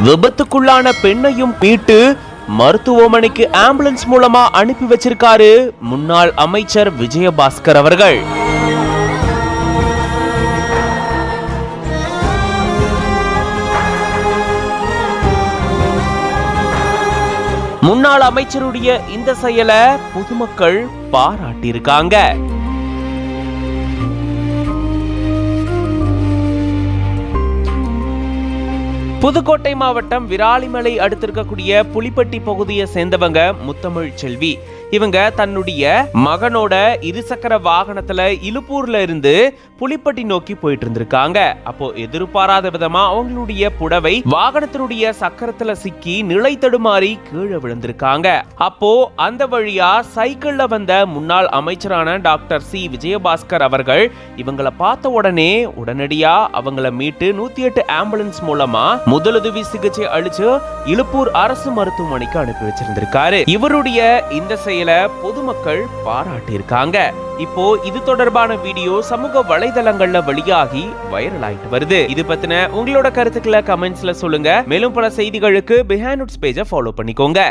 விபத்துக்குள்ளான பெண்ணையும் மீட்டு மருத்துவமனைக்கு ஆம்புலன்ஸ் மூலமா அனுப்பி வச்சிருக்காரு முன்னாள் அமைச்சர் விஜயபாஸ்கர் அவர்கள். முன்னாள் அமைச்சருடைய இந்த செயலை பொதுமக்கள் பாராட்டியிருக்காங்க. புதுக்கோட்டை மாவட்டம் விராலிமலை அடுத்திருக்கக்கூடிய புலிப்பட்டி பகுதியை சேர்ந்தவங்க முத்தமிழ் செல்வி. இவங்க தன்னுடைய மகனோட இருசக்கர வாகனத்துல இலுப்பூர்ல இருந்து புலிப்பட்டி நோக்கி போயிட்டு இருந்திருக்காங்க. அப்போ எதிர்பாராத விதமா அவங்களுடைய புடவை வாகனத்தினுடைய சக்கரத்துல சிக்கி நிலை தடுமாறி கீழே விழுந்திருக்காங்க. அப்போ அந்த வழியா சைக்கிள்ல வந்த முன்னாள் அமைச்சரான டாக்டர் சி விஜயபாஸ்கர் அவர்கள் இவங்களை பார்த்த உடனே உடனடியா அவங்கள மீட்டு 108 ஆம்புலன்ஸ் மூலமா முதலுதவி சிகிச்சை அளிச்சு இலுப்பூர் அரசு மருத்துவமனைக்கு அனுப்பி வச்சிருந்திருக்காரு. இவருடைய இந்த செயலை பொதுமக்கள் பாராட்டியிருக்காங்க. இப்போ இது தொடர்பான வீடியோ சமூக வலைதளங்கள்ல வெளியாகி வைரல் ஆயிட்டு வருது. இது பத்தின உங்களோட கருத்துக்களை கமெண்ட்ஸ்ல சொல்லுங்க. மேலும் பல செய்திகளுக்கு பிஹைண்ட் நோட்ஸ் பேஜை ஃபாலோ பண்ணிக்கோங்க.